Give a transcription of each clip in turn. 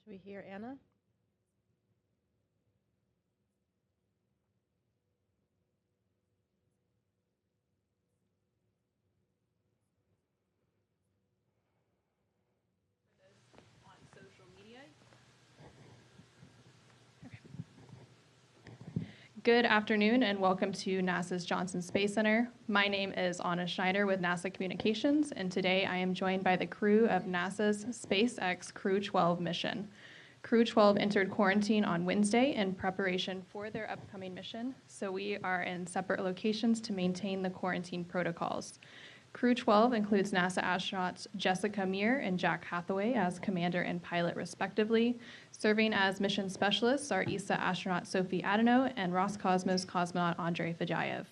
Do we hear Anna? On social media. Good afternoon and welcome to NASA's Johnson Space Center. My name is Anna Schneider with NASA Communications, and today I am joined by the crew of NASA's SpaceX Crew-12 mission. Crew-12 entered quarantine on Wednesday in preparation for their upcoming mission, so we are in separate locations to maintain the quarantine protocols. Crew-12 includes NASA astronauts Jessica Meir and Jack Hathaway as commander and pilot respectively. Serving as mission specialists are ESA astronaut Sophie Adeno and Roscosmos cosmonaut Andrei Fedyaev.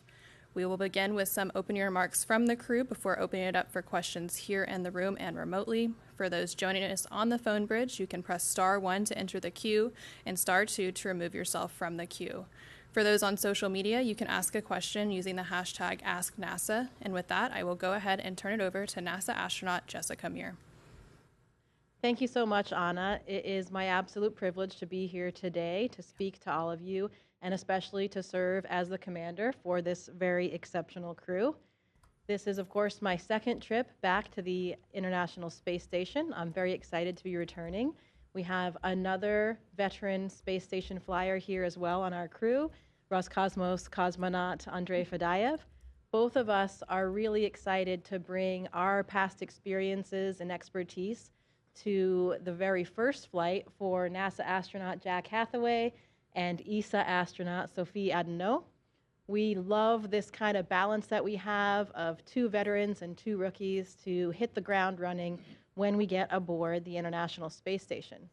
We will begin with some opening remarks from the crew before opening it up for questions here in the room and remotely. For those joining us on the phone bridge, you can press *1 to enter the queue and *2 to remove yourself from the queue. For those on social media, you can ask a question using the hashtag AskNASA. And with that, I will go ahead and turn it over to NASA astronaut Jessica Meir. Thank you so much, Anna. It is my absolute privilege to be here today to speak to all of you and especially to serve as the commander for this very exceptional crew. This is, of course, my second trip back to the International Space Station. I'm very excited to be returning. We have another veteran space station flyer here as well on our crew, Roscosmos cosmonaut Andrei Fedyaev. Both of us are really excited to bring our past experiences and expertise to the very first flight for NASA astronaut Jack Hathaway and ESA astronaut Sophie Adeno. We love this kind of balance that we have of 2 veterans and 2 rookies to hit the ground running when we get aboard the International Space Station.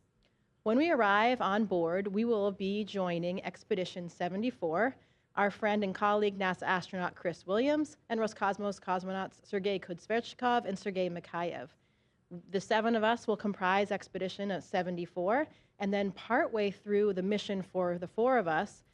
When we arrive on board, we will be joining Expedition 74, our friend and colleague NASA astronaut Chris Williams, and Roscosmos cosmonauts Sergei Kudzverchkov and Sergei Mikhaev. The 7 of us will comprise Expedition 74, and then partway through the mission for the 4 of us,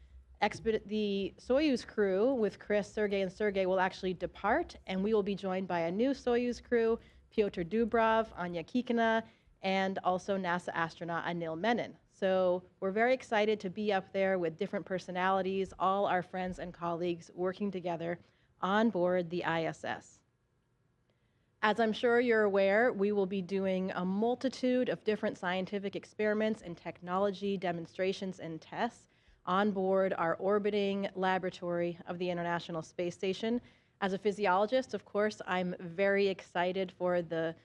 the Soyuz crew with Chris, Sergei, and Sergei will actually depart, and we will be joined by a new Soyuz crew, Pyotr Dubrov, Anya Kikina, and also NASA astronaut Anil Menon. So we're very excited to be up there with different personalities, all our friends and colleagues working together on board the ISS. As I'm sure you're aware, we will be doing a multitude of different scientific experiments and technology demonstrations and tests on board our orbiting laboratory of the International Space Station. As a physiologist, of course, I'm very excited for the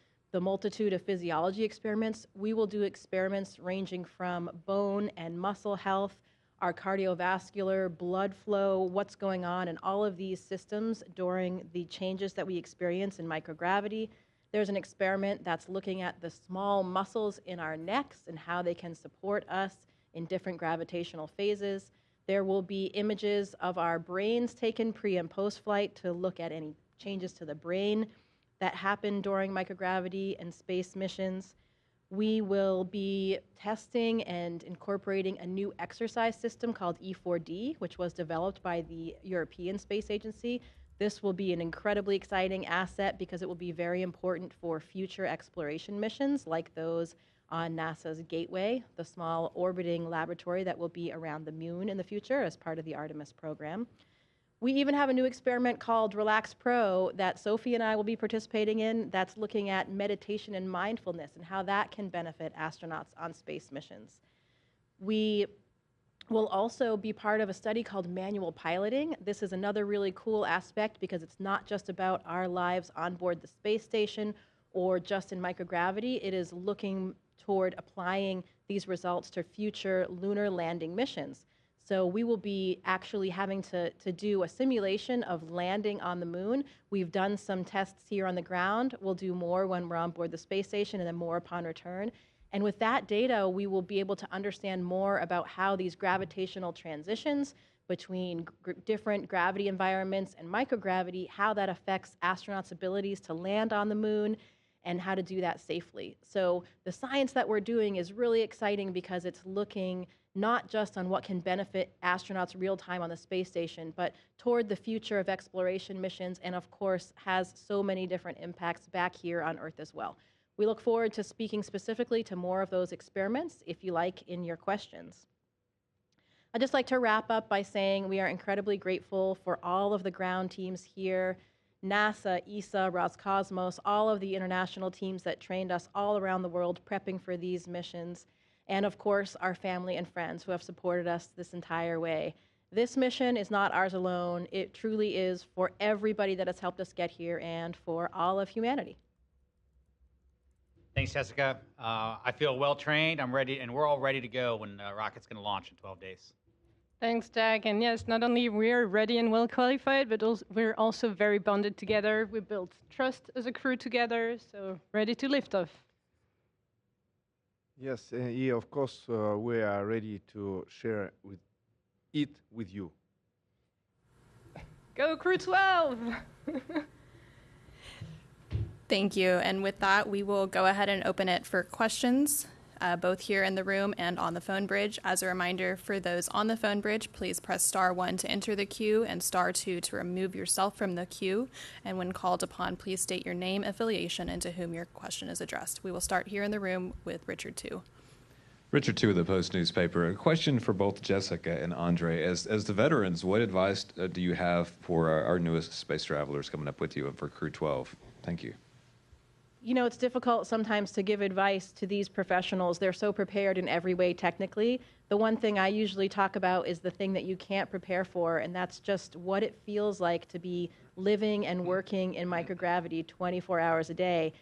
multitude of physiology experiments. We will do experiments ranging from bone and muscle health, our cardiovascular, blood flow, what's going on in all of these systems during the changes that we experience in microgravity. There's an experiment that's looking at the small muscles in our necks and how they can support us in different gravitational phases. There will be images of our brains taken pre- and post-flight to look at any changes to the brain that happen during microgravity and space missions. We will be testing and incorporating a new exercise system called E4D, which was developed by the European Space Agency. This will be an incredibly exciting asset because it will be very important for future exploration missions like those on NASA's Gateway, the small orbiting laboratory that will be around the moon in the future as part of the Artemis program. We even have a new experiment called Relax Pro that Sophie and I will be participating in that's looking at meditation and mindfulness and how that can benefit astronauts on space missions. We will also be part of a study called manual piloting. This is another really cool aspect because it's not just about our lives on board the space station or just in microgravity. It is looking toward applying these results to future lunar landing missions. So we will be actually having to do a simulation of landing on the moon. We've done some tests here on the ground. We'll do more when we're on board the space station and then more upon return. And with that data, we will be able to understand more about how these gravitational transitions between different gravity environments and microgravity, how that affects astronauts' abilities to land on the moon and how to do that safely. So the science that we're doing is really exciting because it's looking not just on what can benefit astronauts real time on the space station, but toward the future of exploration missions, and of course has so many different impacts back here on Earth as well. We look forward to speaking specifically to more of those experiments, if you like, in your questions. I'd just like to wrap up by saying we are incredibly grateful for all of the ground teams here, NASA, ESA, Roscosmos, all of the international teams that trained us all around the world prepping for these missions, and of course, our family and friends who have supported us this entire way. This mission is not ours alone. It truly is for everybody that has helped us get here and for all of humanity. Thanks, Jessica. I feel well trained. I'm ready, and we're all ready to go when the rocket's going to launch in 12 days. Thanks, Jack. And yes, not only we're ready and well qualified, but we're also very bonded together. We built trust as a crew together, so ready to lift off. Yes, yeah, of course, we are ready to share it with you. Go Crew-12! Thank you. And with that, we will go ahead and open it for questions, both here in the room and on the phone bridge. As a reminder, for those on the phone bridge, please press *1 to enter the queue and *2 to remove yourself from the queue. And when called upon, please state your name, affiliation, and to whom your question is addressed. We will start here in the room with Richard Tu. Richard Tu of the Post newspaper. A question for both Jessica and Andre. As the veterans, what advice do you have for our newest space travelers coming up with you and for Crew-12? Thank you. You know, it's difficult sometimes to give advice to these professionals. They're so prepared in every way technically. The one thing I usually talk about is the thing that you can't prepare for, and that's just what it feels like to be living and working in microgravity 24 hours a day.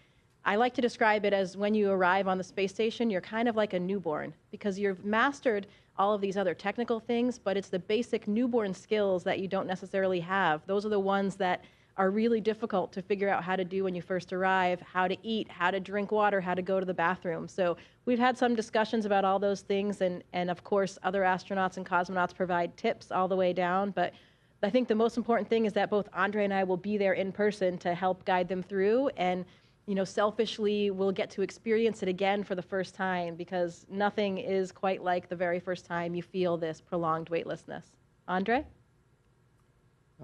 I like to describe it as when you arrive on the space station, you're kind of like a newborn because you've mastered all of these other technical things, but it's the basic newborn skills that you don't necessarily have. Those are the ones that are really difficult to figure out how to do when you first arrive, how to eat, how to drink water, how to go to the bathroom. So we've had some discussions about all those things, and of course, other astronauts and cosmonauts provide tips all the way down. But I think the most important thing is that both Andre and I will be there in person to help guide them through, and you know, selfishly, we'll get to experience it again for the first time because nothing is quite like the very first time you feel this prolonged weightlessness. Andre?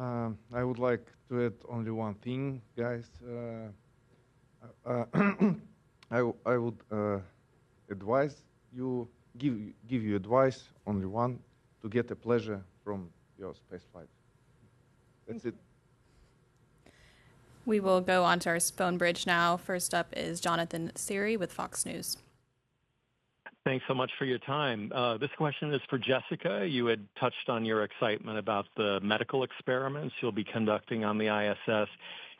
I would like to add only one thing, guys. I would advise you, give you advice, only one, to get a pleasure from your space flight. That's it. We will go on to our phone bridge now. First up is Jonathan Siri with Fox News. Thanks so much for your time. This question is for Jessica. You had touched on your excitement about the medical experiments you'll be conducting on the ISS.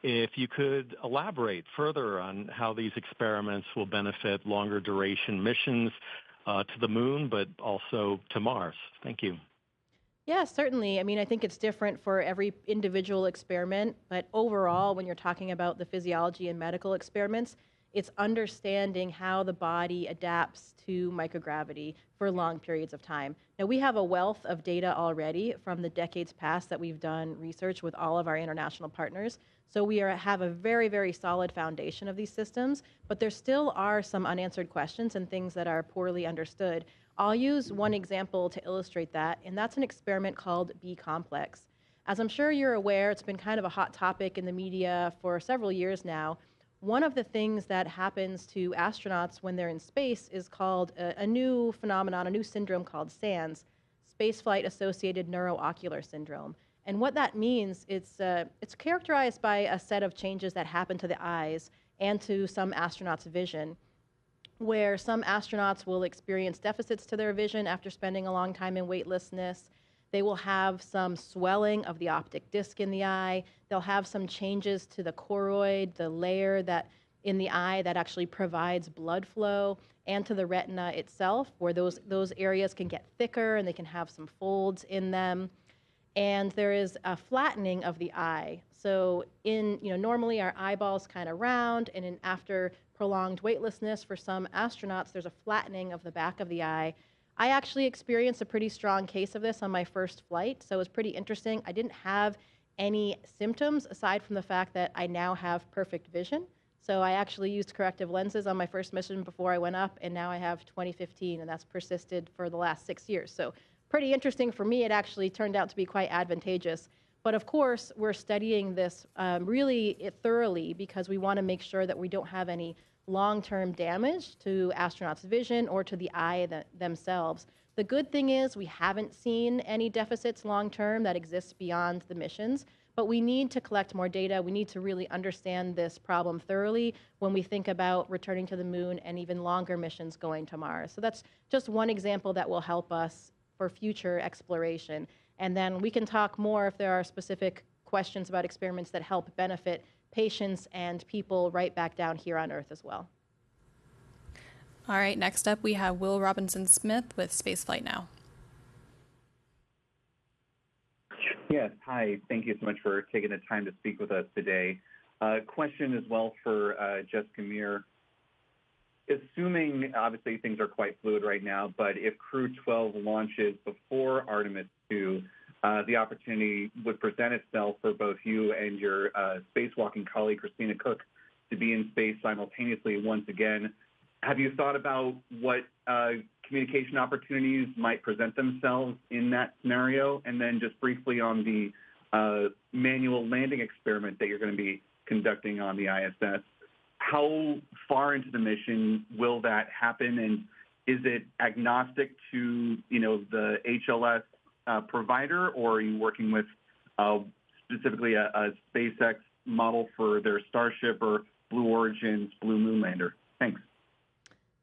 If you could elaborate further on how these experiments will benefit longer duration missions to the moon, but also to Mars. Thank you. Yeah, certainly. I mean, I think it's different for every individual experiment, but overall, when you're talking about the physiology and medical experiments, it's understanding how the body adapts to microgravity for long periods of time. Now, we have a wealth of data already from the decades past that we've done research with all of our international partners. So we have a very, very solid foundation of these systems, but there still are some unanswered questions and things that are poorly understood. I'll use one example to illustrate that, and that's an experiment called B-complex. As I'm sure you're aware, it's been kind of a hot topic in the media for several years now. One of the things that happens to astronauts when they're in space is called a new phenomenon, a new syndrome called SANS, Spaceflight Associated Neuroocular Syndrome. And what that means, it's characterized by a set of changes that happen to the eyes and to some astronauts' vision, where some astronauts will experience deficits to their vision after spending a long time in weightlessness. They will have some swelling of the optic disc in the eye. They'll have some changes to the choroid, the layer that in the eye that actually provides blood flow, and to the retina itself, where those areas can get thicker and they can have some folds in them. And there is a flattening of the eye. So normally our eyeball's kind of round, and after prolonged weightlessness for some astronauts, there's a flattening of the back of the eye. I actually experienced a pretty strong case of this on my first flight, so it was pretty interesting. I didn't have any symptoms aside from the fact that I now have perfect vision. So I actually used corrective lenses on my first mission before I went up, and now I have 20/15, and that's persisted for the last 6 years. So pretty interesting for me. It actually turned out to be quite advantageous. But of course, we're studying this really thoroughly because we want to make sure that we don't have any long-term damage to astronauts' vision or to the eye themselves. The good thing is we haven't seen any deficits long-term that exist beyond the missions, but we need to collect more data. We need to really understand this problem thoroughly when we think about returning to the moon and even longer missions going to Mars. So that's just one example that will help us for future exploration. And then we can talk more if there are specific questions about experiments that help benefit patients and people right back down here on Earth as well. All right, next up we have Will Robinson-Smith with Spaceflight Now. Yes, hi. Thank you so much for taking the time to speak with us today. Question as well for Jessica Meir. Assuming, obviously, things are quite fluid right now, but if Crew-12 launches before Artemis 2, the opportunity would present itself for both you and your spacewalking colleague, Christina Koch, to be in space simultaneously once again. Have you thought about what communication opportunities might present themselves in that scenario? And then just briefly on the manual landing experiment that you're going to be conducting on the ISS, how far into the mission will that happen? And is it agnostic to, the HLS provider, or are you working with specifically a SpaceX model for their Starship or Blue Origin's Blue Moon lander? Thanks.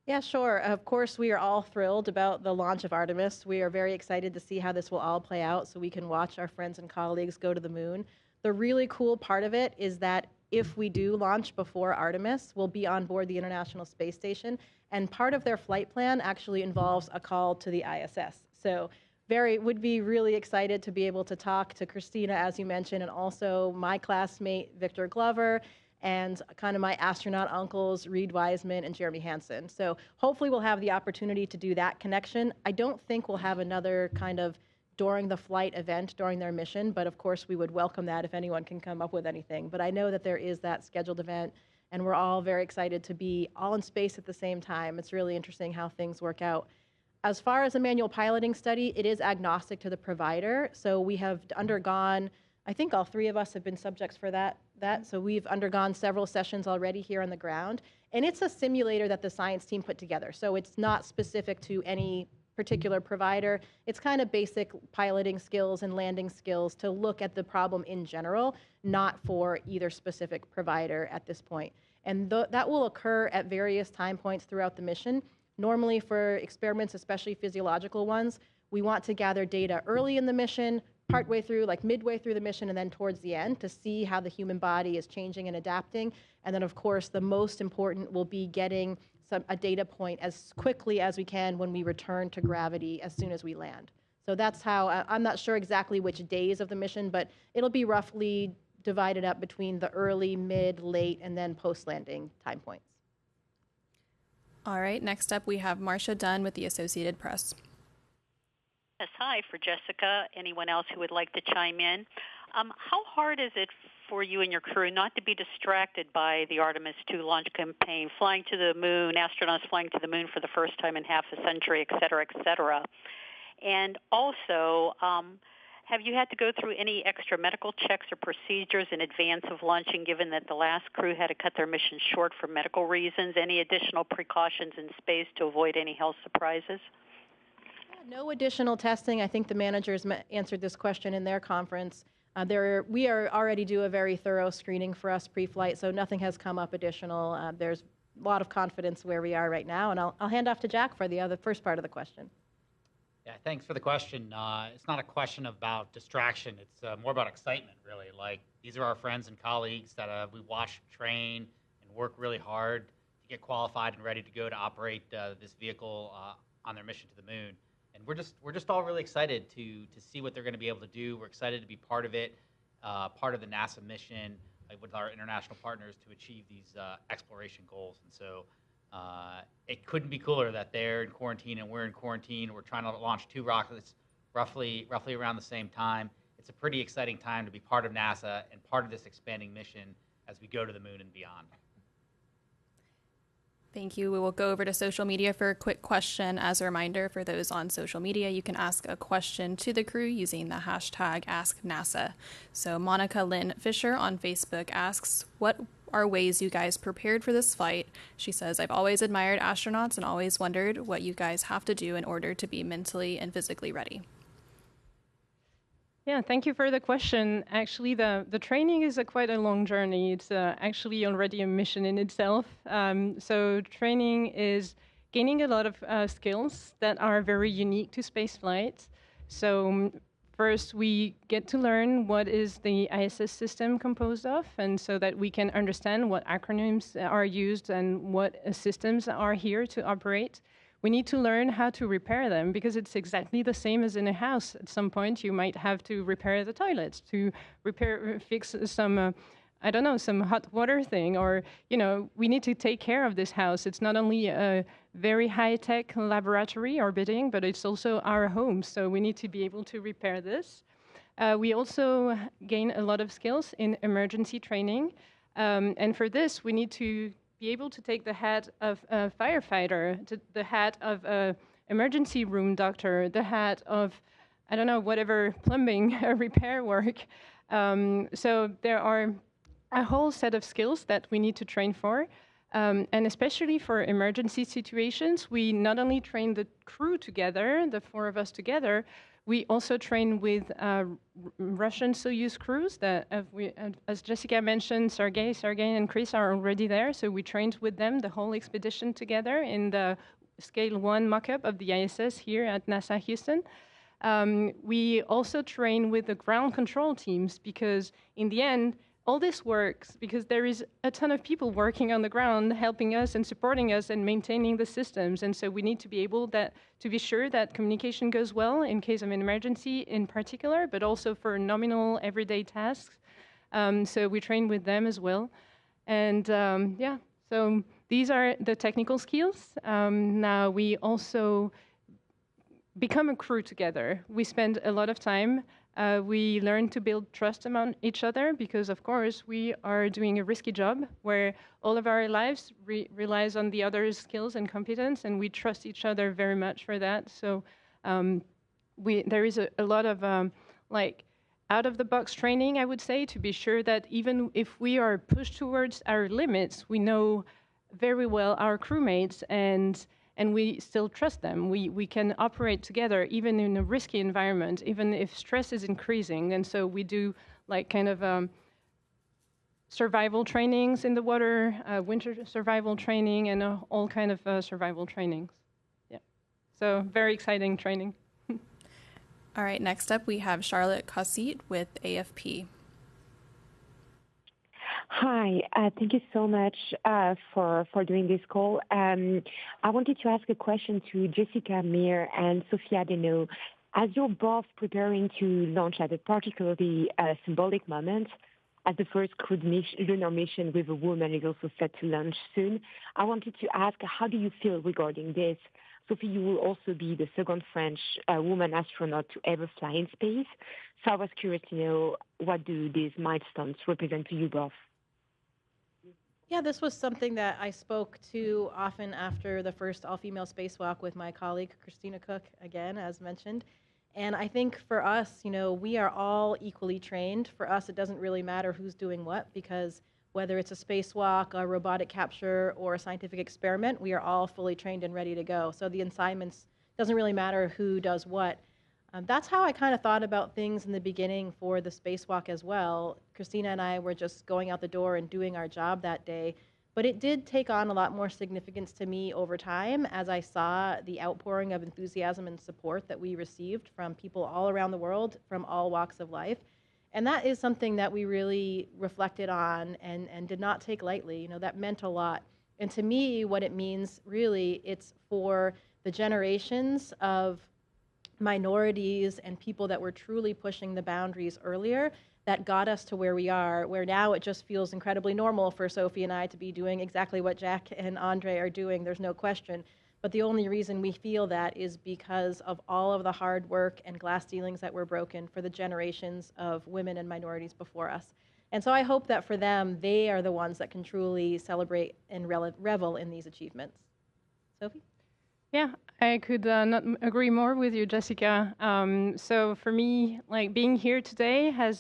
Yeah, sure. Of course, we are all thrilled about the launch of Artemis. We are very excited to see how this will all play out so we can watch our friends and colleagues go to the moon. The really cool part of it is that if we do launch before Artemis, we'll be on board the International Space Station, and part of their flight plan actually involves a call to the ISS. So would be really excited to be able to talk to Christina, as you mentioned, and also my classmate, Victor Glover, and kind of my astronaut uncles, Reed Wiseman and Jeremy Hansen. So hopefully we'll have the opportunity to do that connection. I don't think we'll have another kind of during the flight event during their mission, but of course we would welcome that if anyone can come up with anything. But I know that there is that scheduled event, and we're all very excited to be all in space at the same time. It's really interesting how things work out. As far as a manual piloting study, it is agnostic to the provider. So we have undergone, I think all three of us have been subjects for that. So we've undergone several sessions already here on the ground. And it's a simulator that the science team put together. So it's not specific to any particular provider. It's kind of basic piloting skills and landing skills to look at the problem in general, not for either specific provider at this point. And that will occur at various time points throughout the mission. Normally for experiments, especially physiological ones, we want to gather data early in the mission, partway through, like midway through the mission, and then towards the end to see how the human body is changing and adapting. And then, of course, the most important will be getting a data point as quickly as we can when we return to gravity as soon as we land. So that's how, I'm not sure exactly which days of the mission, but it'll be roughly divided up between the early, mid, late, and then post-landing time points. All right, next up we have Marcia Dunn with the Associated Press. Yes, hi, for Jessica, anyone else who would like to chime in. How hard is it for you and your crew not to be distracted by the Artemis 2 launch campaign, flying to the moon, astronauts flying to the moon for the first time in half a century, et cetera, et cetera? And also, have you had to go through any extra medical checks or procedures in advance of launching, given that the last crew had to cut their mission short for medical reasons? Any additional precautions in space to avoid any health surprises? No additional testing. I think the managers answered this question in their conference. We are already do a very thorough screening for us pre-flight, so nothing has come up additional. There's a lot of confidence where we are right now, and I'll hand off to Jack for the first part of the question. Yeah, thanks for the question. It's not a question about distraction. It's more about excitement, really. Like, these are our friends and colleagues that we watch train and work really hard to get qualified and ready to go to operate this vehicle on their mission to the moon. And we're just all really excited to see what they're going to be able to do. We're excited to be part of it, part of the NASA mission with our international partners to achieve these exploration goals. And so it couldn't be cooler that they're in quarantine and we're in quarantine. We're trying to launch 2 rockets roughly around the same time. It's a pretty exciting time to be part of NASA and part of this expanding mission as we go to the moon and beyond. Thank you. We will go over to social media for a quick question. As a reminder, for those on social media, you can ask a question to the crew using the hashtag AskNASA. So Monica Lynn Fisher on Facebook asks, what are ways you guys prepared for this flight. She says, I've always admired astronauts and always wondered what you guys have to do in order to be mentally and physically ready. Yeah, thank you for the question. Actually, the training is quite a long journey. It's actually already a mission in itself. So training is gaining a lot of skills that are very unique to space flight. So first, we get to learn what is the ISS system composed of, and so that we can understand what acronyms are used and what systems are here to operate. We need to learn how to repair them because it's exactly the same as in a house. At some point, you might have to repair the toilets, to fix some, I don't know, some hot water thing, or, we need to take care of this house. It's not only a very high-tech laboratory orbiting, but it's also our home. So we need to be able to repair this. We also gain a lot of skills in emergency training. And for this, we need to be able to take the hat of a firefighter, the hat of a emergency room doctor, the hat of, I don't know, whatever plumbing repair work. So there are a whole set of skills that we need to train for. And especially for emergency situations, we not only train the crew together, the 4 of us together, we also train with Russian Soyuz crews that, as Jessica mentioned, Sergei, and Chris are already there. So we trained with them the whole expedition together in the Scale 1 mock-up of the ISS here at NASA Houston. We also train with the ground control teams because in the end, all this works because there is a ton of people working on the ground helping us and supporting us and maintaining the systems. And so we need to be able to be sure that communication goes well in case of an emergency in particular, but also for nominal everyday tasks. So we train with them as well. And so these are the technical skills. Now we also become a crew together. We spend a lot of time. We learn to build trust among each other because, of course, we are doing a risky job where all of our lives relies on the other's skills and competence, and we trust each other very much for that. So there is a lot of out-of-the-box training, I would say, to be sure that even if we are pushed towards our limits, we know very well our crewmates and we still trust them. We can operate together even in a risky environment, even if stress is increasing. And so we do survival trainings in the water, winter survival training, and all kind of survival trainings. Yeah, so very exciting training. All right, next up we have Charlotte Cossit with AFP. Hi, thank you so much for doing this call. I wanted to ask a question to Jessica Meir and Sophia Deneau. As you're both preparing to launch at a particularly symbolic moment, as the first crewed lunar mission with a woman is also set to launch soon, I wanted to ask, how do you feel regarding this? Sophie, you will also be the second French woman astronaut to ever fly in space. So I was curious to know, what do these milestones represent to you both? Yeah, this was something that I spoke to often after the first all-female spacewalk with my colleague, Christina Cook, again, as mentioned. And I think for us, we are all equally trained. For us, it doesn't really matter who's doing what, because whether it's a spacewalk, a robotic capture, or a scientific experiment, we are all fully trained and ready to go. So the assignments, doesn't really matter who does what. That's how I kind of thought about things in the beginning for the spacewalk as well. Christina and I were just going out the door and doing our job that day. But it did take on a lot more significance to me over time as I saw the outpouring of enthusiasm and support that we received from people all around the world, from all walks of life. And that is something that we really reflected on and did not take lightly. That meant a lot. And to me, what it means really, it's for the generations of minorities and people that were truly pushing the boundaries earlier that got us to where we are, where now it just feels incredibly normal for Sophie and I to be doing exactly what Jack and Andre are doing. There's no question. But the only reason we feel that is because of all of the hard work and glass ceilings that were broken for the generations of women and minorities before us. And so I hope that for them, they are the ones that can truly celebrate and revel in these achievements. Sophie? Yeah, I could not agree more with you, Jessica. So for me, being here today has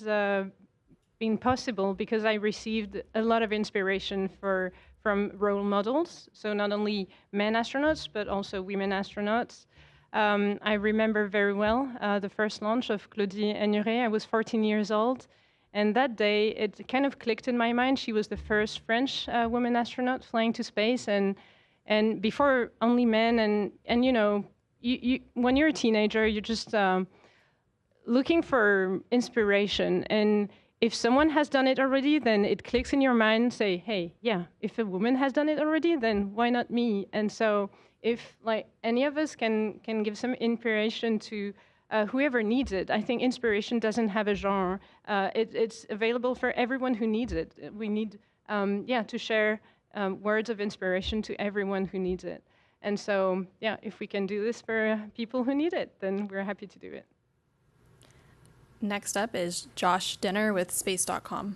been possible because I received a lot of inspiration from role models. So not only men astronauts, but also women astronauts. I remember very well the first launch of Claudie Aigneret. I was 14 years old. And that day, it kind of clicked in my mind. She was the first French woman astronaut flying to space. And before, only men. And you know, when you're a teenager, you're just looking for inspiration. And if someone has done it already, then it clicks in your mind, say, hey, yeah, if a woman has done it already, then why not me? And so if like any of us can give some inspiration to whoever needs it, I think inspiration doesn't have a genre. It's available for everyone who needs it. We need, to share words of inspiration to everyone who needs it. And so, yeah, if we can do this for people who need it, then we're happy to do it. Next up is Josh Denner with Space.com.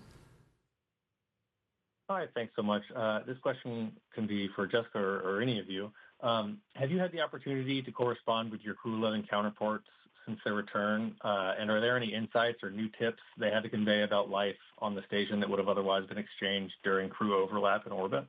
Hi, thanks so much. This question can be for Jessica or any of you. Have you had the opportunity to correspond with your Crew-11 counterparts since their return? And are there any insights or new tips they had to convey about life on the station that would have otherwise been exchanged during crew overlap in orbit?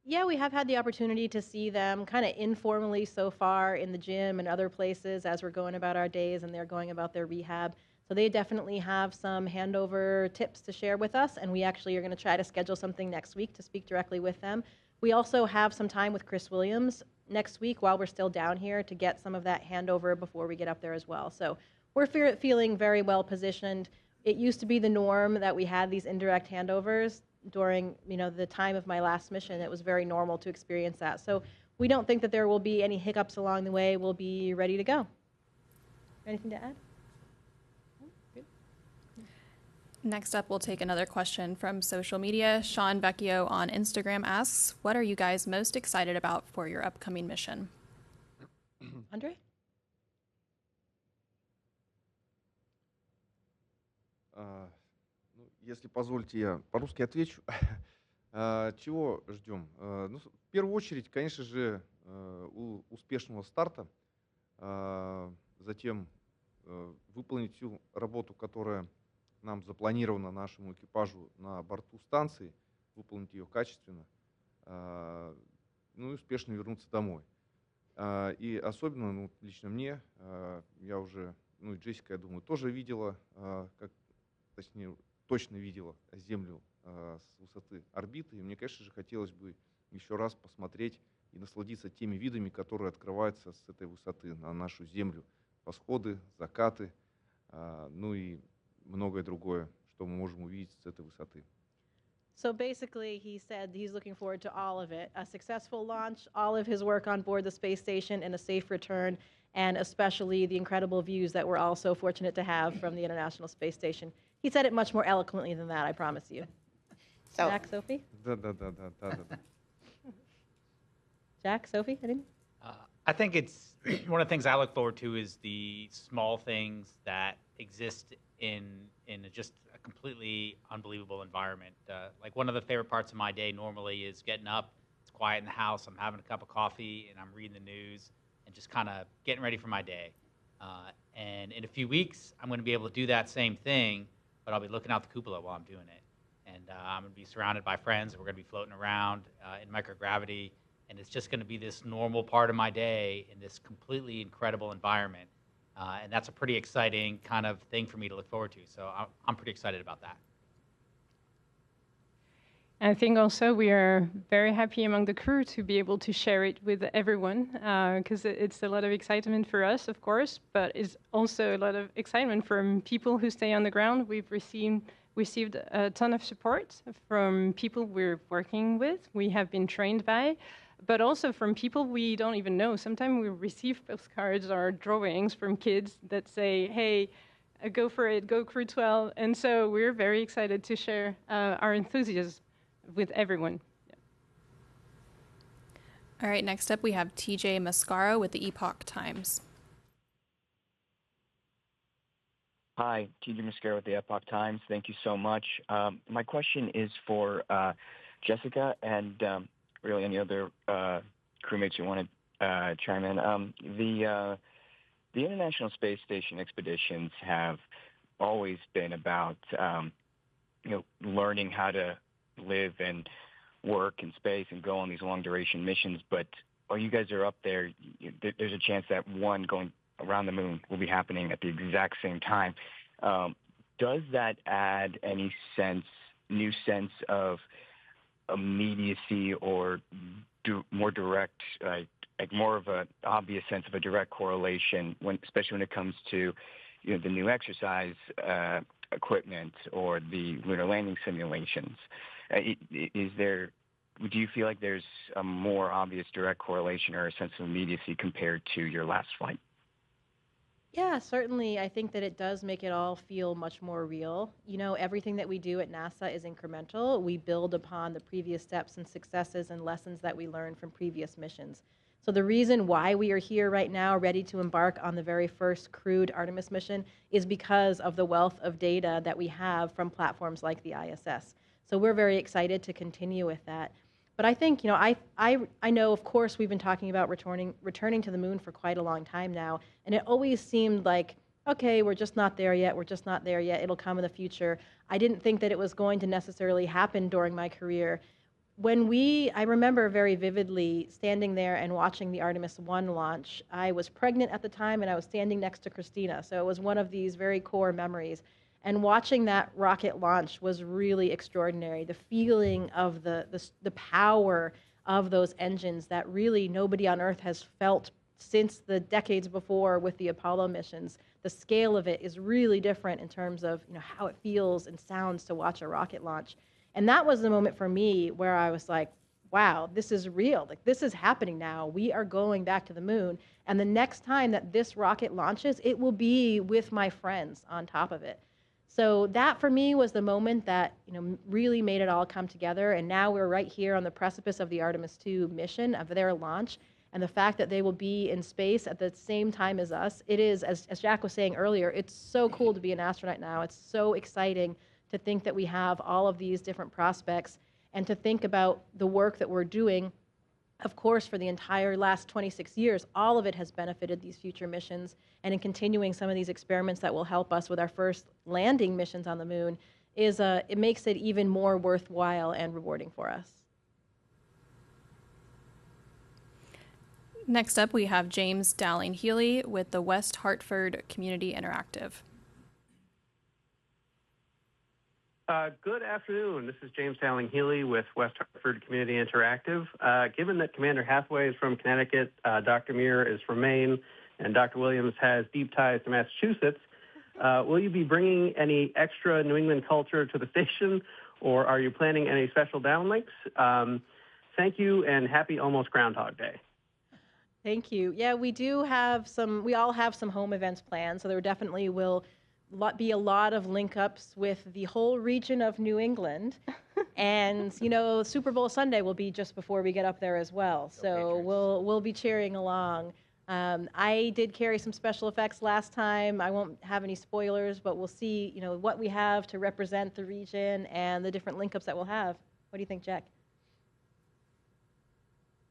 Yeah, we have had the opportunity to see them kind of informally so far in the gym and other places as we're going about our days and they're going about their rehab. So they definitely have some handover tips to share with us, and we actually are going to try to schedule something next week to speak directly with them. We also have some time with Chris Williams next week while we're still down here to get some of that handover before we get up there as well. So we're feeling very well positioned. It used to be the norm that we had these indirect handovers during the time of my last mission. It was very normal to experience that. So we don't think that there will be any hiccups along the way. We'll be ready to go. Anything to add? Good. Next up, we'll take another question from social media. Sean Vecchio on Instagram asks, what are you guys most excited about for your upcoming mission? Andre? Если позволите, я по-русски отвечу. Чего ждем? В первую очередь, конечно же, успешного старта, затем выполнить всю работу, которая нам запланирована нашему экипажу на борту станции, выполнить ее качественно, и успешно вернуться домой. И особенно, лично мне, я уже, и Джессика, я думаю, тоже видела, точно видела Землю с высоты орбиты. И мне, конечно же, хотелось бы еще раз посмотреть и насладиться теми видами, которые открываются с этой высоты на нашу Землю. Восходы, закаты, и многое другое, что мы можем увидеть с этой высоты. So basically, he said he's looking forward to all of it. A successful launch, all of his work on board the space station, and a safe return, and especially the incredible views that we're all so fortunate to have from the International Space Station. He said it much more eloquently than that, I promise you. So, Jack, Sophie? Да. Jack, Sophie, anything? I think it's one of the things I look forward to is the small things that exist in just a completely unbelievable environment. Like one of the favorite parts of my day normally is getting up, it's quiet in the house, I'm having a cup of coffee, and I'm reading the news and just kind of getting ready for my day. And in a few weeks, I'm going to be able to do that same thing, but I'll be looking out the cupola while I'm doing it. And I'm going to be surrounded by friends, and we're going to be floating around in microgravity, and it's just going to be this normal part of my day in this completely incredible environment. And that's a pretty exciting kind of thing for me to look forward to. So I'm pretty excited about that. I think also we are very happy among the crew to be able to share it with everyone, because it's a lot of excitement for us, of course, but it's also a lot of excitement from people who stay on the ground. We've received a ton of support from people we're working with, we have been trained by, but also from people we don't even know. Sometimes we receive postcards or drawings from kids that say, hey, go for it, go Crew-12. And so we're very excited to share our enthusiasm with everyone. Yeah. All right, next up we have TJ Mascaro with the Epoch Times. Hi, TJ Mascaro with the Epoch Times. Thank you so much. My question is for Jessica and really any other crewmates who want to chime in. The International Space Station expeditions have always been about learning how to live and work in space and go on these long duration missions. But while you guys are up there, there's a chance that one going around the moon will be happening at the exact same time. Does that add any new sense of immediacy or more direct, like more of an obvious sense of a direct correlation, especially when it comes to the new exercise equipment or the lunar landing simulations? Do you feel like there's a more obvious direct correlation or a sense of immediacy compared to your last flight? Yeah, certainly. I think that it does make it all feel much more real. Everything that we do at NASA is incremental. We build upon the previous steps and successes and lessons that we learned from previous missions. So the reason why we are here right now, ready to embark on the very first crewed Artemis mission, is because of the wealth of data that we have from platforms like the ISS. So we're very excited to continue with that. But I think, I know, of course, we've been talking about returning to the moon for quite a long time now, and it always seemed like, okay, we're just not there yet, it'll come in the future. I didn't think that it was going to necessarily happen during my career. I remember very vividly standing there and watching the Artemis 1 launch. I was pregnant at the time, and I was standing next to Christina, so it was one of these very core memories. And watching that rocket launch was really extraordinary. The feeling of the power of those engines that really nobody on Earth has felt since the decades before with the Apollo missions. The scale of it is really different in terms of how it feels and sounds to watch a rocket launch. And that was the moment for me where I was like, wow, this is real. Like, this is happening now. We are going back to the moon. And the next time that this rocket launches, it will be with my friends on top of it. So that for me was the moment that really made it all come together. And now we're right here on the precipice of the Artemis 2 mission, of their launch, and the fact that they will be in space at the same time as us. It is, as Jack was saying earlier, it's so cool to be an astronaut now. It's so exciting to think that we have all of these different prospects and to think about the work that we're doing. Of course, for the entire last 26 years, all of it has benefited these future missions. And in continuing some of these experiments that will help us with our first landing missions on the moon, it makes it even more worthwhile and rewarding for us. Next up, we have James Dowling Healy with the West Hartford Community Interactive. Good afternoon. This is James Dowling Healy with West Hartford Community Interactive. Given that Commander Hathaway is from Connecticut, Dr. Muir is from Maine, and Dr. Williams has deep ties to Massachusetts, will you be bringing any extra New England culture to the station, or are you planning any special downlinks? Thank you, and happy almost Groundhog Day. Thank you. Yeah, we all have some home events planned, so there definitely will be a lot of link-ups with the whole region of New England. And, Super Bowl Sunday will be just before we get up there as well. So we'll be cheering along. I did carry some special effects last time. I won't have any spoilers, but we'll see, what we have to represent the region and the different link-ups that we'll have. What do you think, Jack?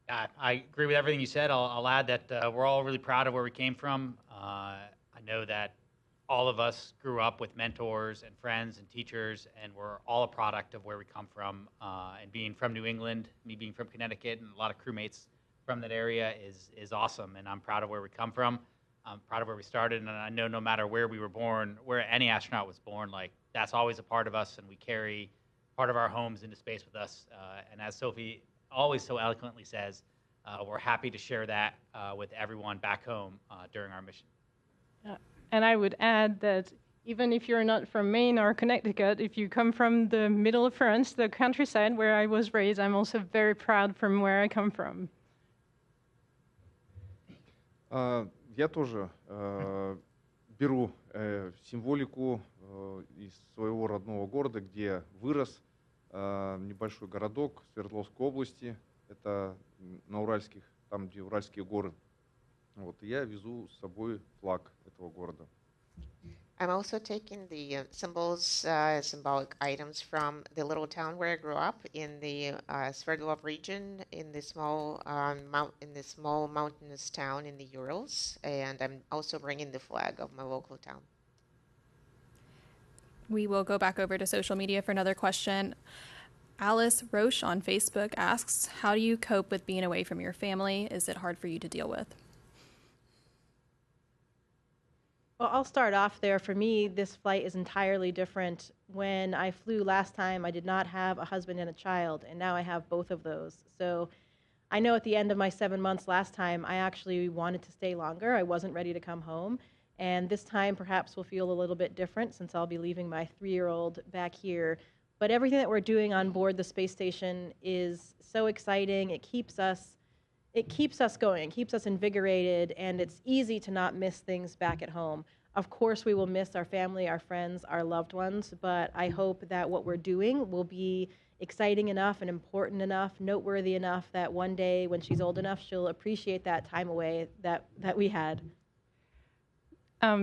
I agree with everything you said. I'll add that we're all really proud of where we came from. I know that all of us grew up with mentors and friends and teachers, and we're all a product of where we come from. And being from New England, me being from Connecticut, and a lot of crewmates from that area is awesome. And I'm proud of where we come from. I'm proud of where we started. And I know no matter where we were born, where any astronaut was born, that's always a part of us, and we carry part of our homes into space with us. And as Sophie always so eloquently says, we're happy to share that with everyone back home during our mission. And I would add that even if you're not from Maine or Connecticut, if you come from the middle of France, the countryside where I was raised, I'm also very proud from where I come from. Я тоже беру символику из своего родного города, где вырос, небольшой городок Свердловской области. Это на Уральских, там, где Уральские горы. Вот, и я везу с собой флаг этого города. I'm also taking the symbolic items from the little town where I grew up in the Sverdlov region, in the small mountainous town in the Urals, and I'm also bringing the flag of my local town. We will go back over to social media for another question. Alice Roche on Facebook asks, how do you cope with being away from your family? Is it hard for you to deal with? Well, I'll start off there. For me, this flight is entirely different. When I flew last time, I did not have a husband and a child, and now I have both of those. So I know at the end of my 7 months last time, I actually wanted to stay longer. I wasn't ready to come home. And this time perhaps will feel a little bit different since I'll be leaving my 3-year-old back here. But everything that we're doing on board the space station is so exciting. It keeps us going, it keeps us invigorated, and it's easy to not miss things back at home. Of course, we will miss our family, our friends, our loved ones, but I hope that what we're doing will be exciting enough and important enough, noteworthy enough that one day when she's old enough, she'll appreciate that time away that we had.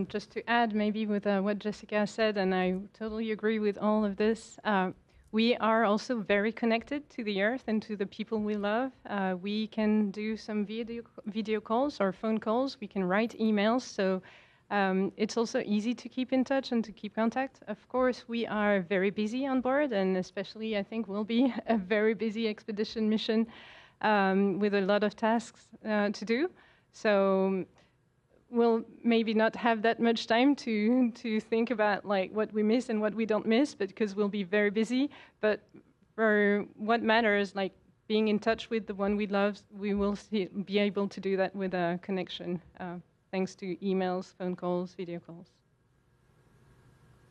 Just to add maybe with what Jessica said, and I totally agree with all of this, we are also very connected to the Earth and to the people we love. We can do some video calls or phone calls. We can write emails. So it's also easy to keep in touch and to keep contact. Of course, we are very busy on board, and especially I think will be a very busy expedition mission with a lot of tasks to do. So we'll maybe not have that much time to think about like what we miss and what we don't miss, but because we'll be very busy. But for what matters, like being in touch with the one we love, we will be able to do that with a connection, thanks to emails, phone calls, video calls.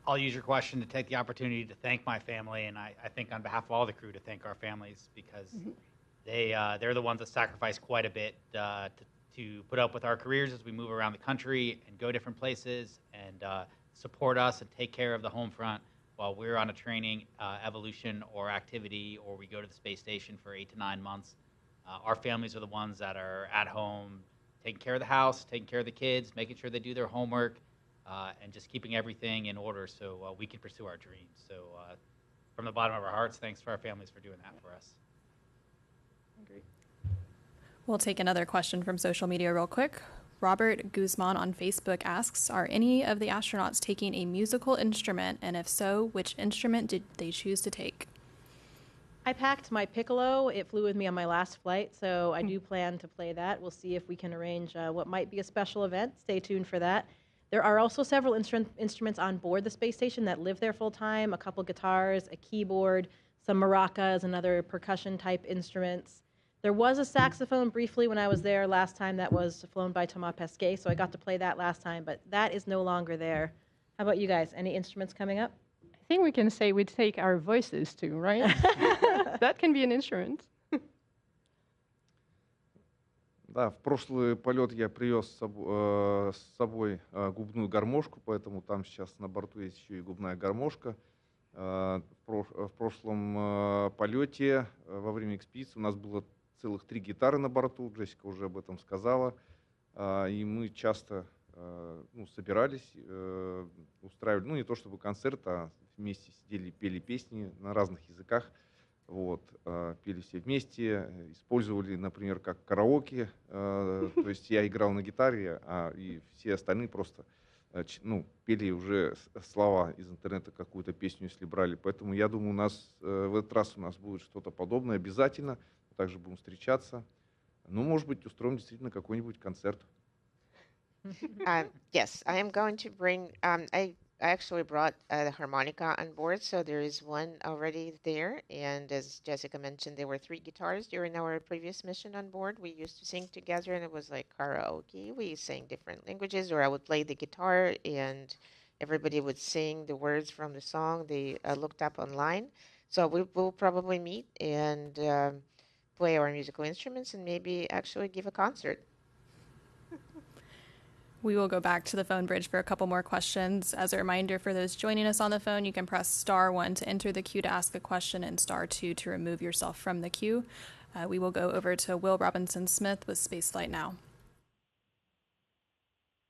I'll use your question to take the opportunity to thank my family, and I think on behalf of all the crew to thank our families, because they're the ones that sacrifice quite a bit to put up with our careers as we move around the country and go different places and support us and take care of the home front while we're on a training, evolution, or activity, or we go to the space station for 8 to 9 months. Our families are the ones that are at home taking care of the house, taking care of the kids, making sure they do their homework, and just keeping everything in order so we can pursue our dreams. So from the bottom of our hearts, thanks to our families for doing that for us. Agree. We'll take another question from social media real quick. Robert Guzman on Facebook asks, are any of the astronauts taking a musical instrument? And if so, which instrument did they choose to take? I packed my piccolo. It flew with me on my last flight, so I do plan to play that. We'll see if we can arrange what might be a special event. Stay tuned for that. There are also several instruments on board the space station that live there full time, a couple guitars, a keyboard, some maracas, and other percussion-type instruments. There was a saxophone briefly when I was there last time that was flown by Thomas Pesquet, so I got to play that last time, but that is no longer there. How about you guys? Any instruments coming up? I think we can say we take our voices too, right? That can be an instrument. Да, в прошлый полет я привез с собой губную гармошку, поэтому там сейчас на борту есть еще и губная гармошка. В прошлом полете во время экспедиции у нас было целых 3 гитары на борту, Джессика уже об этом сказала, и мы часто собирались, устраивали, не то чтобы концерт, а вместе сидели, пели песни на разных языках, пели все вместе, использовали, например, как караоке, то есть я играл на гитаре, и все остальные просто пели уже слова из интернета, какую-то песню, если брали. Поэтому я думаю, в этот раз у нас будет что-то подобное обязательно. Также будем встречаться. Может быть, устроим действительно какой-нибудь концерт. Yes, I am going to bring, I actually brought the harmonica on board, so there is one already there. And as Jessica mentioned, there were 3 guitars during our previous mission on board. We used to sing together, and it was like karaoke. We sang different languages, or I would play the guitar, and everybody would sing the words from the song they looked up online. So we will probably meet and play our musical instruments and maybe actually give a concert. We will go back to the phone bridge for a couple more questions. As a reminder for those joining us on the phone, you can press *1 to enter the queue to ask a question and *2 to remove yourself from the queue. We will go over to Will Robinson-Smith with Spaceflight Now.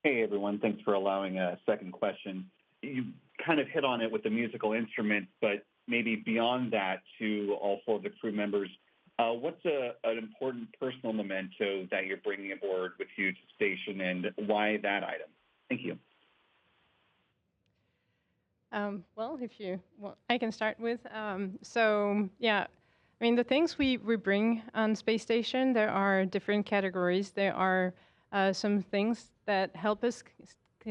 Hey, everyone. Thanks for allowing a second question. You kind of hit on it with the musical instruments, but maybe beyond that to all 4 of the crew members, what's an important personal memento that you're bringing aboard with you to station, and why that item? Thank you. Well, if you want, I can start with. I mean, the things we bring on space station, there are different categories. There are some things that help us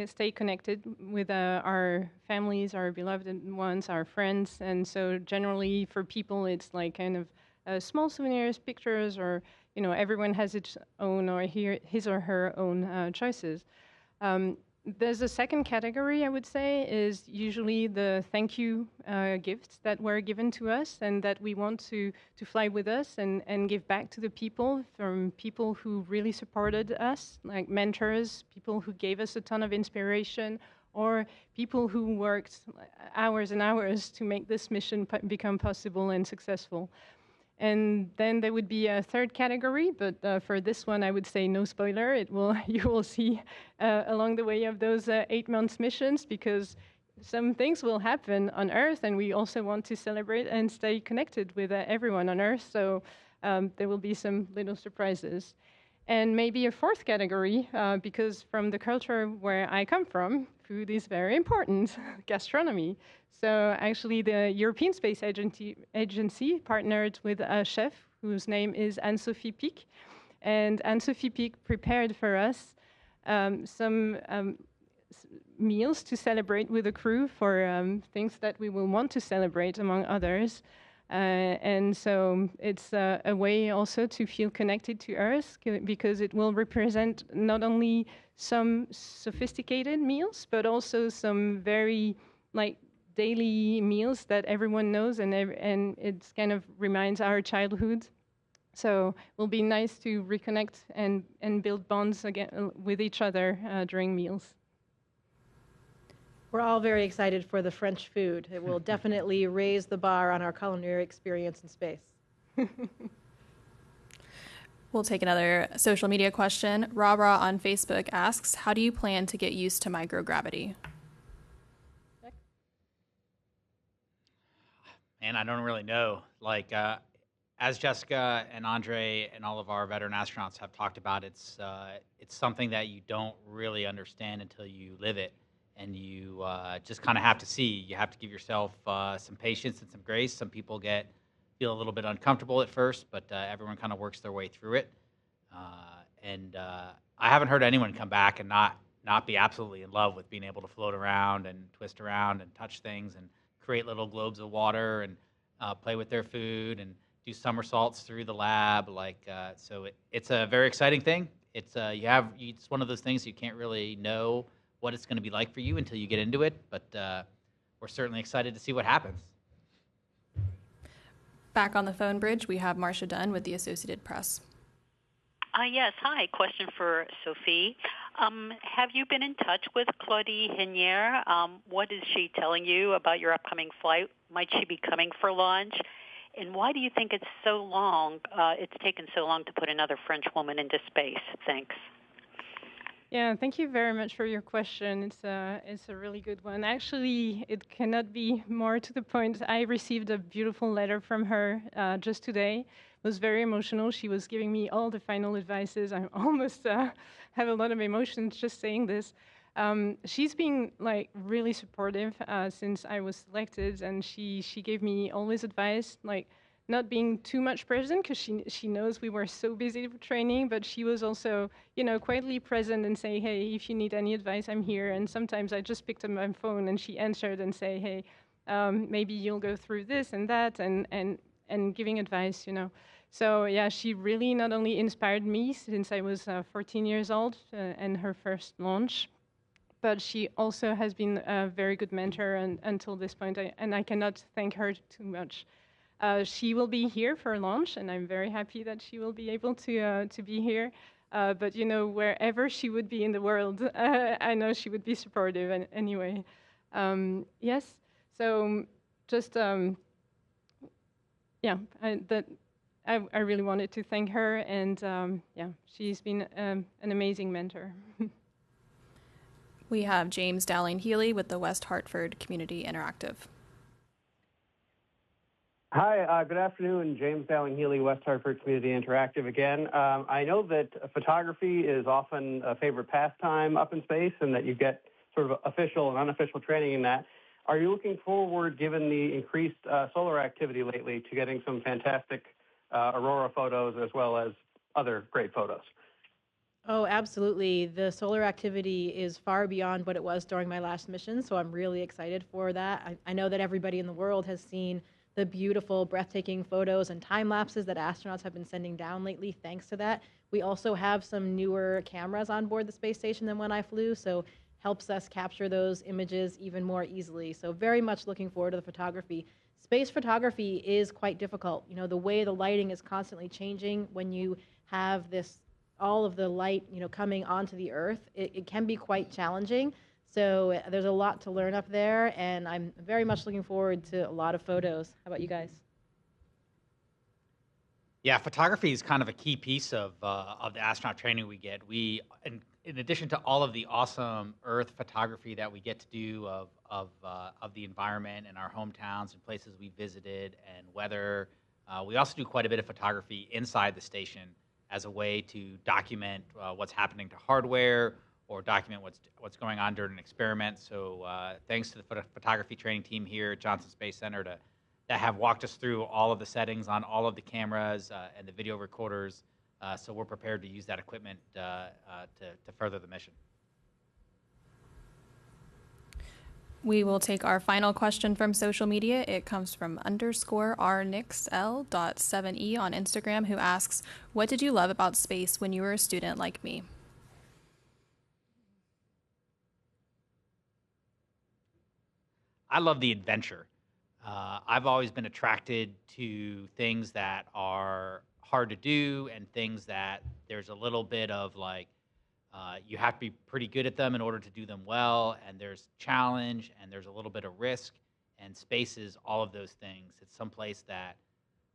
stay connected with our families, our beloved ones, our friends. And so generally for people, it's like kind of small souvenirs, pictures, or, everyone has its own or his or her own choices. There's a second category, I would say, is usually the thank you gifts that were given to us and that we want to fly with us and give back to the people, from people who really supported us, like mentors, people who gave us a ton of inspiration, or people who worked hours and hours to make this mission become possible and successful. And then there would be a third category, but for this one, I would say no spoiler. You will see along the way of those 8 months missions, because some things will happen on Earth, and we also want to celebrate and stay connected with everyone on Earth. So there will be some little surprises. And maybe a fourth category, because from the culture where I come from, food is very important, gastronomy. So actually the European Space Agency partnered with a chef whose name is Anne-Sophie Pic. And Anne-Sophie Pic prepared for us some meals to celebrate with the crew for things that we will want to celebrate, among others. And so it's a way also to feel connected to Earth, because it will represent not only some sophisticated meals, but also some very daily meals that everyone knows, and it kind of reminds our childhood. So it will be nice to reconnect and build bonds again with each other during meals. We're all very excited for the French food. It will definitely raise the bar on our culinary experience in space. We'll take another social media question. Ra on Facebook asks, how do you plan to get used to microgravity? And I don't really know. As Jessica and Andre and all of our veteran astronauts have talked about, it's something that you don't really understand until you live it. And you just kind of have to see. You have to give yourself some patience and some grace. Some people feel a little bit uncomfortable at first, but everyone kind of works their way through it. I haven't heard anyone come back and not be absolutely in love with being able to float around and twist around and touch things and create little globes of water and play with their food and do somersaults through the lab. So it's a very exciting thing. It's one of those things you can't really know what it's going to be like for you until you get into it, but we're certainly excited to see what happens. Back on the phone bridge, we have Marcia Dunn with the Associated Press. Yes, hi. Question for Sophie. Have you been in touch with Claudie Henier? What is she telling you about your upcoming flight? Might she be coming for launch? And why do you think it's taken so long to put another French woman into space? Thanks. Yeah, thank you very much for your question. It's a really good one. Actually, it cannot be more to the point. I received a beautiful letter from her just today. It was very emotional. She was giving me all the final advices. I almost have a lot of emotions just saying this. She's been really supportive since I was selected, and she gave me always advice, not being too much present, because she knows we were so busy with training, but she was also, quietly present and say, hey, if you need any advice, I'm here. And sometimes I just picked up my phone and she answered and say, hey, maybe you'll go through this and that, and giving advice, So yeah, she really not only inspired me since I was 14 years old and her first launch, but she also has been a very good mentor until this point, and I cannot thank her too much. She will be here for launch, and I'm very happy that she will be able to be here. But wherever she would be in the world, I know she would be supportive. Anyway, yes. So just I really wanted to thank her, and she's been an amazing mentor. We have James Dowling Healy with the West Hartford Community Interactive. Hi, good afternoon. James Dowling Healy, West Hartford Community Interactive again. I know that photography is often a favorite pastime up in space and that you get sort of official and unofficial training in that. Are you looking forward, given the increased solar activity lately, to getting some fantastic aurora photos as well as other great photos? Oh, absolutely. The solar activity is far beyond what it was during my last mission, so I'm really excited for that. I know that everybody in the world has seen the beautiful, breathtaking photos and time lapses that astronauts have been sending down lately, thanks to that. We also have some newer cameras on board the space station than when I flew, so helps us capture those images even more easily. So very much looking forward to the photography. Space photography is quite difficult. You know, the way the lighting is constantly changing when you have this all of the light, you know, coming onto the Earth, it can be quite challenging. So there's a lot to learn up there, and I'm very much looking forward to a lot of photos. How about you guys? Yeah, photography is kind of a key piece of the astronaut training we get. In addition to all of the awesome Earth photography that we get to do of the environment and our hometowns and places we visited and weather, we also do quite a bit of photography inside the station as a way to document what's happening to hardware or document what's going on during an experiment. So thanks to the photography training team here at Johnson Space Center that have walked us through all of the settings on all of the cameras and the video recorders. So we're prepared to use that equipment to further the mission. We will take our final question from social media. It comes from _rnixl.7e on Instagram, who asks, what did you love about space when you were a student like me? I love the adventure. I've always been attracted to things that are hard to do and things that there's a little bit of like, you have to be pretty good at them in order to do them well, and there's challenge, and there's a little bit of risk, and space is all of those things. It's someplace that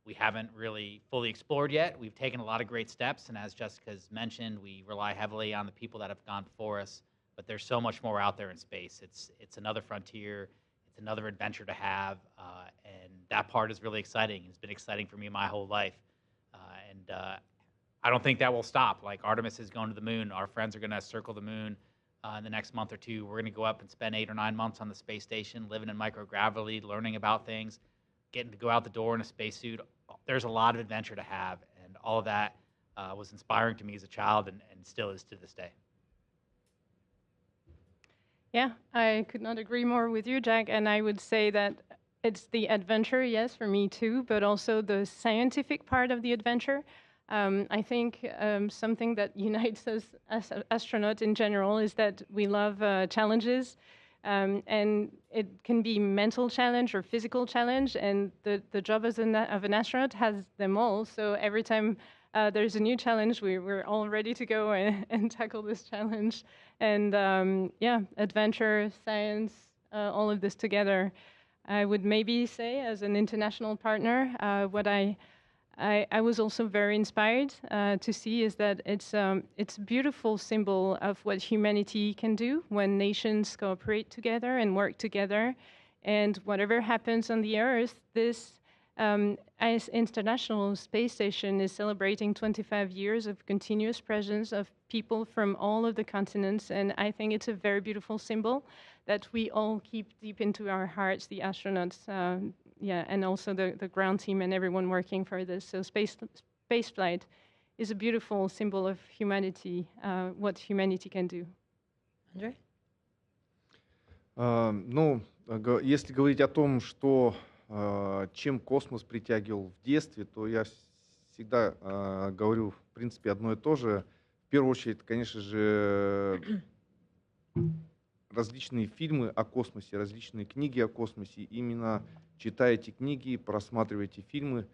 we haven't really fully explored yet. We've taken a lot of great steps, and as Jessica's mentioned, we rely heavily on the people that have gone before us, but there's so much more out there in space. It's another frontier. It's another adventure to have, and that part is really exciting. It's been exciting for me my whole life, and I don't think that will stop. Like Artemis is going to the moon. Our friends are going to circle the moon in the next month or two. We're going to go up and spend 8 or 9 months on the space station, living in microgravity, learning about things, getting to go out the door in a spacesuit. There's a lot of adventure to have, and all of that was inspiring to me as a child and still is to this day. Yeah, I could not agree more with you, Jack. And I would say that it's the adventure, yes, for me too, but also the scientific part of the adventure. I think something that unites us as astronauts in general is that we love challenges, and it can be mental challenge or physical challenge, and the job of an astronaut has them all. So every time there's a new challenge, we're all ready to go and tackle this challenge. And yeah, adventure, science, all of this together. I would maybe say, as an international partner, what I was also very inspired to see is that it's a beautiful symbol of what humanity can do when nations cooperate together and work together. And whatever happens on the Earth, this as International Space Station is celebrating 25 years of continuous presence of people from all of the continents. And I think it's a very beautiful symbol that we all keep deep into our hearts, the astronauts, yeah, and also the ground team and everyone working for this. So space flight is a beautiful symbol of humanity, what humanity can do. Andre? Ну, если говорить о том, что чем космос притягивал в детстве, то я всегда говорю, в принципе, одно и то же. В первую очередь, конечно же, различные фильмы о космосе, различные книги о космосе. Именно читая эти книги, просматривая эти фильмы,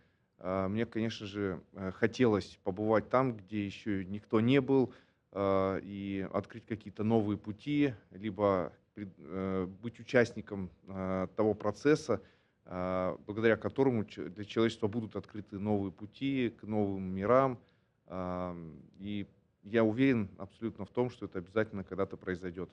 мне, конечно же, хотелось побывать там, где еще никто не был, и открыть какие-то новые пути, либо быть участником того процесса, благодаря которому для человечества будут открыты новые пути к новым мирам. И я уверен абсолютно в том, что это обязательно когда-то произойдет.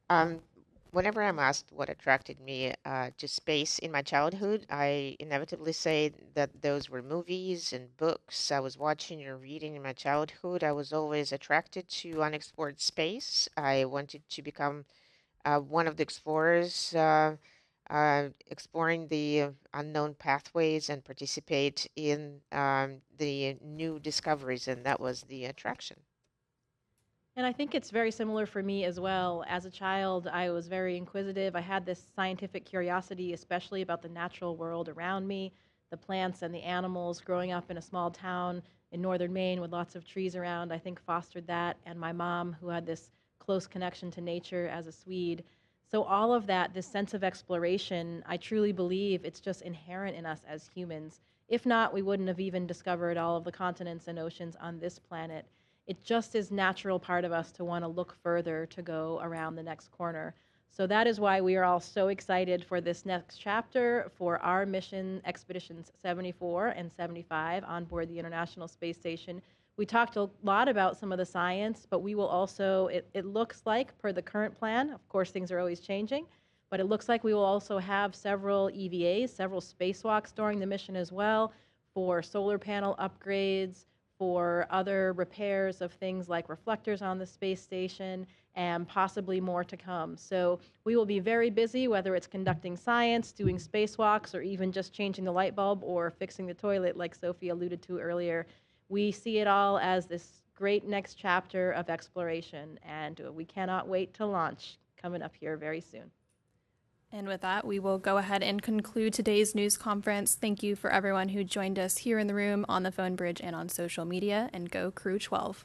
Whenever I'm asked what attracted me to space in my childhood, I inevitably say that those were movies and books I was watching or reading in my childhood. I was always attracted to unexplored space. I wanted to become one of the explorers exploring the unknown pathways and participate in the new discoveries, and that was the attraction. And I think it's very similar for me as well. As a child, I was very inquisitive. I had this scientific curiosity, especially about the natural world around me, the plants and the animals. Growing up in a small town in northern Maine with lots of trees around, I think fostered that. And my mom, who had this close connection to nature as a Swede. So, all of that, this sense of exploration, I truly believe it's just inherent in us as humans. If not, we wouldn't have even discovered all of the continents and oceans on this planet. It just is natural part of us to want to look further, to go around the next corner. So that is why we are all so excited for this next chapter for our mission expeditions 74 and 75 on board the International Space Station. We talked a lot about some of the science, but we will also, it looks like, per the current plan, of course things are always changing, but it looks like we will also have several EVAs, several spacewalks during the mission as well, for solar panel upgrades, for other repairs of things like reflectors on the space station, and possibly more to come. So we will be very busy, whether it's conducting science, doing spacewalks, or even just changing the light bulb or fixing the toilet, like Sophie alluded to earlier. We see it all as this great next chapter of exploration, and we cannot wait to launch coming up here very soon. And with that, we will go ahead and conclude today's news conference. Thank you for everyone who joined us here in the room, on the phone bridge, and on social media, and go Crew-12.